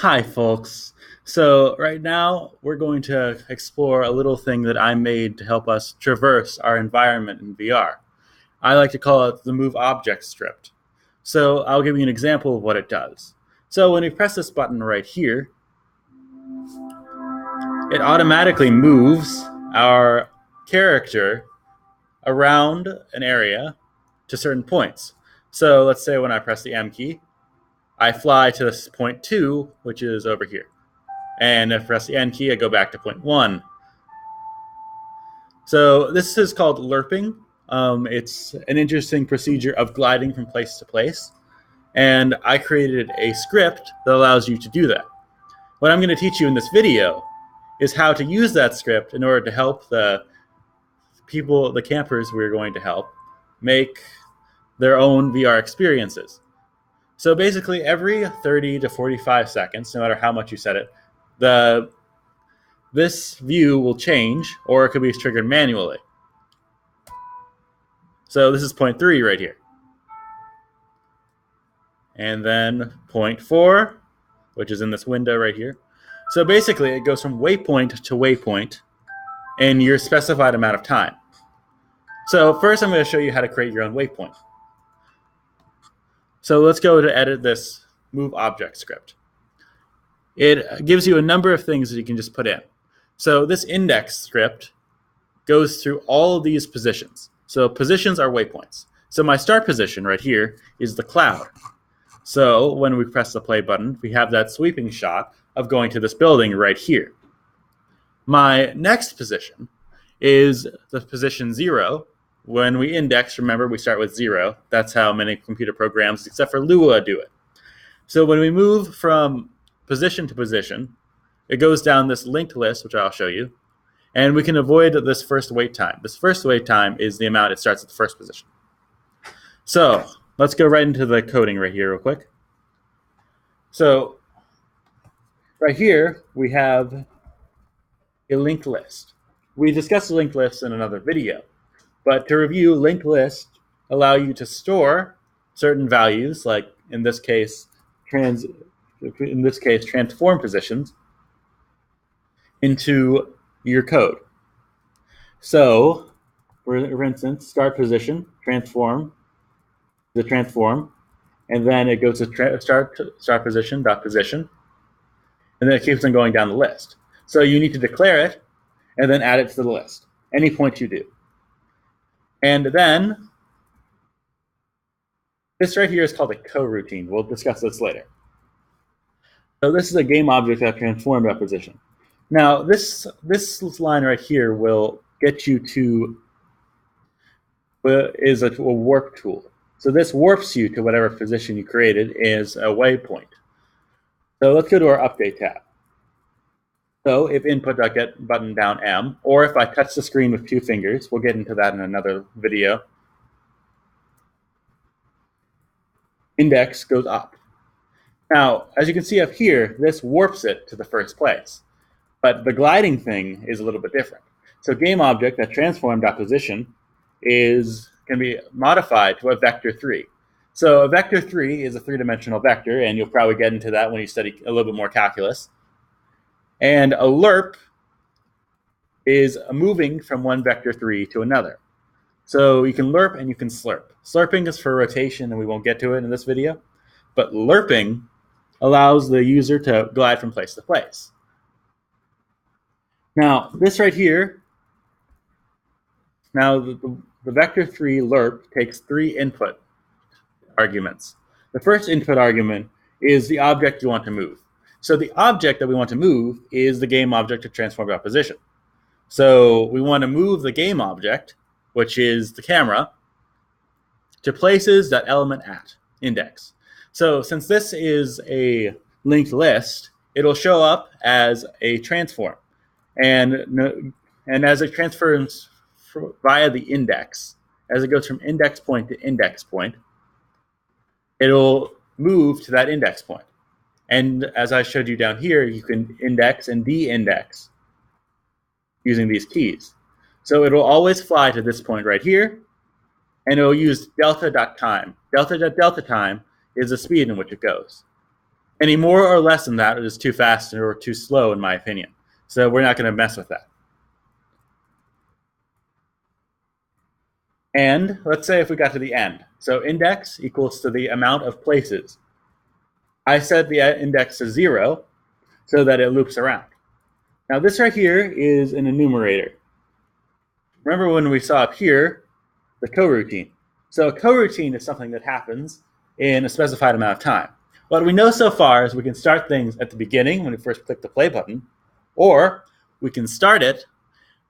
Hi, folks. So, right now, we're going to explore a little thing that I made to help us traverse our environment in VR. I like to call it the Move Object script. So, I'll give you an example of what it does. So, when we press this button right here, it automatically moves our character around an area to certain points. So, let's say when I press the M key, I fly to this point 2, which is over here. And if I press the N key, I go back to point 1. So this is called lerping. It's an interesting procedure of gliding from place to place. And I created a script that allows you to do that. What I'm going to teach you in this video is how to use that script in order to help the people, the campers we're going to help, make their own VR experiences. So basically, every 30 to 45 seconds, no matter how much you set it, this view will change, or it could be triggered manually. So this is point 3 right here. And then point 4, which is in this window right here. So basically, it goes from waypoint to waypoint in your specified amount of time. So first, I'm going to show you how to create your own waypoint. So let's go to edit this move object script. It gives you a number of things that you can just put in. So this index script goes through all of these positions. So positions are waypoints. So my start position right here is the cloud. So when we press the play button, we have that sweeping shot of going to this building right here. My next position is the position 0. When we index, remember, we start with 0. That's how many computer programs, except for Lua, do it. So when we move from position to position, it goes down this linked list, which I'll show you, and we can avoid this first wait time. This first wait time is the amount it starts at the first position. So let's go right into the coding right here real quick. So right here, we have a linked list. We discussed the linked list in another video, but to review, linked lists allow you to store certain values, like in this case, transform positions, into your code. So, for instance, start position, transform, and then it goes to start position, dot position, and then it keeps on going down the list. So you need to declare it, and then add it to the list, any point you do. And then, this right here is called a coroutine. We'll discuss this later. So this is a game object that transformed that position. Now, this line right here will get you to, is a warp tool. So this warps you to whatever position you created is a waypoint. So let's go to our update tab. So if input.get button down M, or if I touch the screen with 2 fingers, we'll get into that in another video, index goes up. Now, as you can see up here, this warps it to the first place. But the gliding thing is a little bit different. So game object that transform.position can be modified to a vector 3. So a vector 3 is a 3-dimensional vector, and you'll probably get into that when you study a little bit more calculus. And a lerp is moving from one vector 3 to another. So you can lerp and you can slurp. Slurping is for rotation, and we won't get to it in this video. But lerping allows the user to glide from place to place. Now, this right here, now the vector 3 lerp takes 3 input arguments. The first input argument is the object you want to move. So the object that we want to move is the game object to transform by position. So we want to move the game object, which is the camera, to places that element at, index. So since this is a linked list, it'll show up as a transform. And as it transfers via the index, as it goes from index point to index point, it'll move to that index point. And as I showed you down here, you can index and de-index using these keys. So it'll always fly to this point right here, and it'll use delta.time. Delta.time is the speed in which it goes. Any more or less than that is too fast or too slow, in my opinion. So we're not going to mess with that. And let's say if we got to the end. So index equals to the amount of places. I set the index to 0 so that it loops around. Now this right here is an enumerator. Remember when we saw up here the coroutine. So a coroutine is something that happens in a specified amount of time. What we know so far is we can start things at the beginning when we first click the play button, or we can start it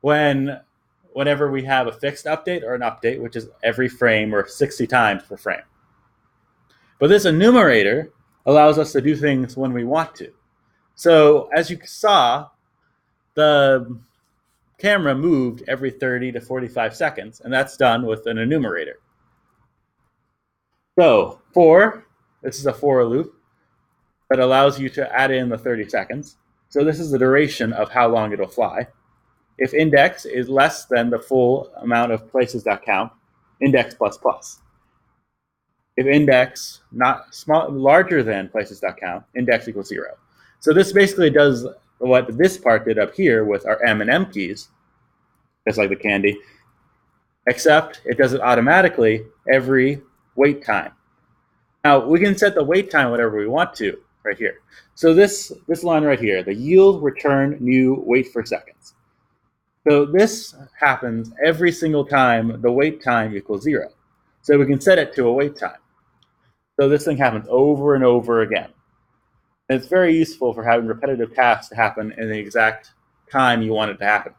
whenever we have a fixed update or an update, which is every frame or 60 times per frame. But this enumerator allows us to do things when we want to. So as you saw, the camera moved every 30 to 45 seconds, and that's done with an enumerator. So this is a for loop that allows you to add in the 30 seconds. So this is the duration of how long it'll fly. If index is less than the full amount of places.count, index plus plus. If index larger than places.count, index equals 0. So this basically does what this part did up here with our M and M keys, just like the candy, except it does it automatically every wait time. Now, we can set the wait time whatever we want to right here. So this line right here, the yield, return, new, wait for seconds. So this happens every single time the wait time equals 0. So we can set it to a wait time. So this thing happens over and over again. And it's very useful for having repetitive tasks to happen in the exact time you want it to happen.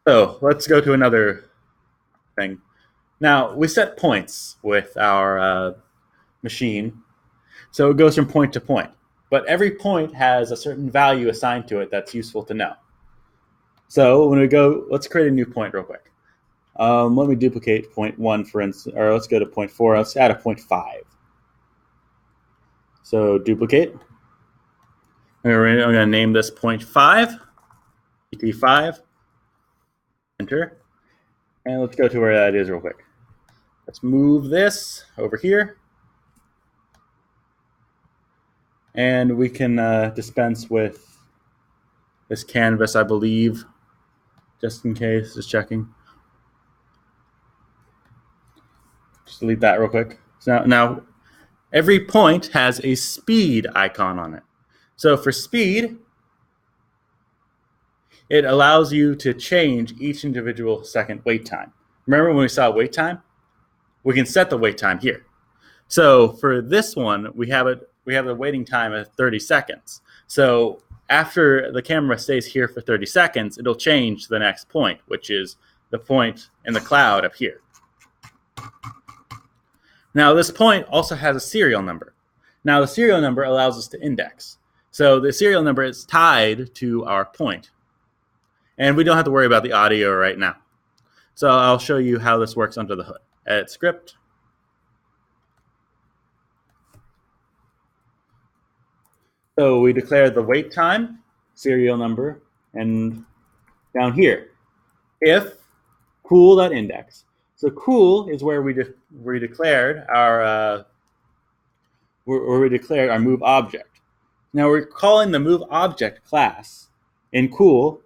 So let's go to another thing. Now, we set points with our machine. So it goes from point to point. But every point has a certain value assigned to it that's useful to know. So when we go, let's create a new point real quick. Let me duplicate point 1, for instance, or let's go to point 4. Let's add a point 5. So duplicate. I'm going to name this point 5, ET5. Enter. And let's go to where that is real quick. Let's move this over here. And we can dispense with this canvas, I believe, just in case, just checking. Just delete that real quick. So now every point has a speed icon on it. So for speed, it allows you to change each individual second wait time. Remember when we saw wait time? We can set the wait time here. So for this one, we have the waiting time at 30 seconds. So after the camera stays here for 30 seconds, it'll change to the next point, which is the point in the cloud up here. Now this point also has a serial number. Now the serial number allows us to index. So the serial number is tied to our point. And we don't have to worry about the audio right now. So I'll show you how this works under the hood. Edit script. So we declare the wait time, serial number, and down here, if cool.index. So cool is where we declared our move object. Now we're calling the move object class in cool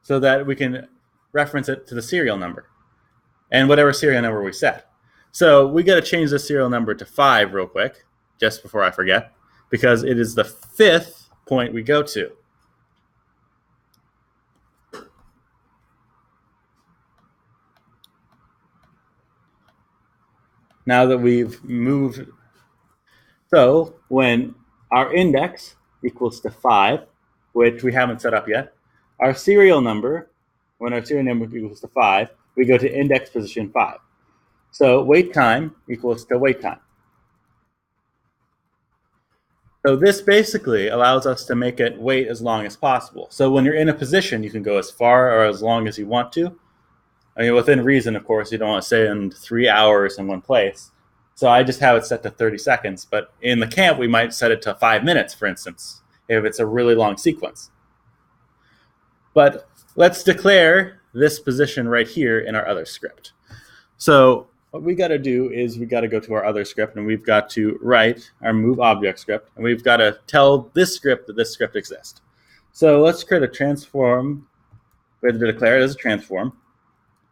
so that we can reference it to the serial number and whatever serial number we set. So we got to change the serial number to 5 real quick, just before I forget, because it is the 5th point we go to. Now that we've moved, so when our index equals to 5, which we haven't set up yet, our serial number, when our serial number equals to 5, we go to index position 5. So wait time equals to wait time. So this basically allows us to make it wait as long as possible. So when you're in a position, you can go as far or as long as you want to. I mean, within reason, of course, you don't want to stay in 3 hours in one place. So I just have it set to 30 seconds. But in the camp, we might set it to 5 minutes, for instance, if it's a really long sequence. But let's declare this position right here in our other script. So what we got to do is we got to go to our other script, and we've got to write our move object script, and we've got to tell this script that this script exists. So let's create a transform. We have to declare it as a transform,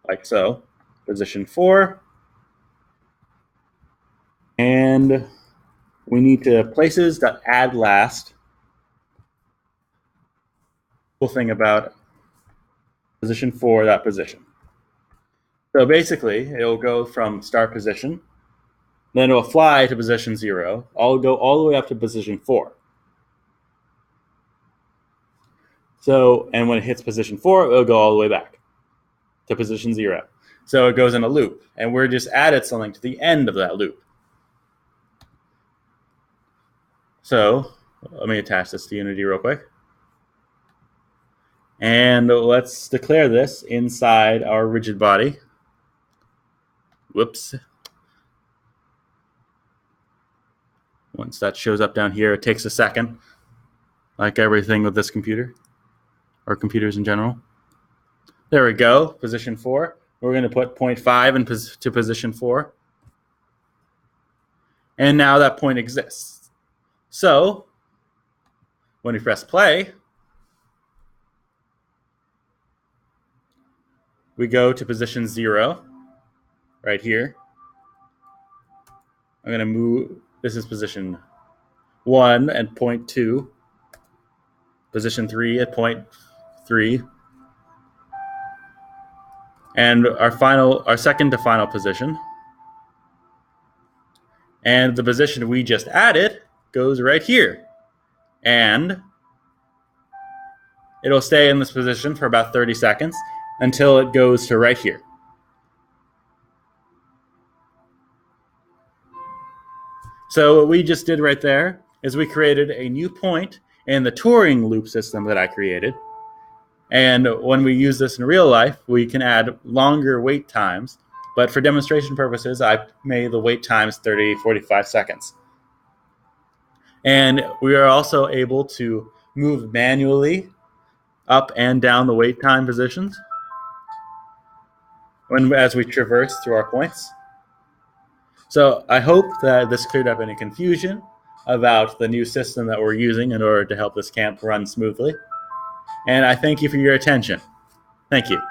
like so, position 4. And we need to places.add last. Cool thing about position 4, that position. So basically, it'll go from start position, then it'll fly to position 0. I'll go all the way up to position 4. So, and when it hits position 4, it'll go all the way back to position 0. So it goes in a loop, and we're just added something to the end of that loop. So let me attach this to Unity real quick. And let's declare this inside our rigid body. Whoops. Once that shows up down here, it takes a second, like everything with this computer, or computers in general. There we go, position 4. We're going to put 0.5 into position 4. And now that point exists. So when we press play, we go to position 0, right here. I'm going to move, this is position 1 at 0.2, position 3 at 0.3, and our second to final position. And the position we just added goes right here. And it'll stay in this position for about 30 seconds until it goes to right here. So what we just did right there is we created a new point in the Turing loop system that I created. And when we use this in real life, we can add longer wait times. But for demonstration purposes, I made the wait times 30, 45 seconds. And we are also able to move manually up and down the wait time positions as we traverse through our points. So I hope that this cleared up any confusion about the new system that we're using in order to help this camp run smoothly. And I thank you for your attention. Thank you.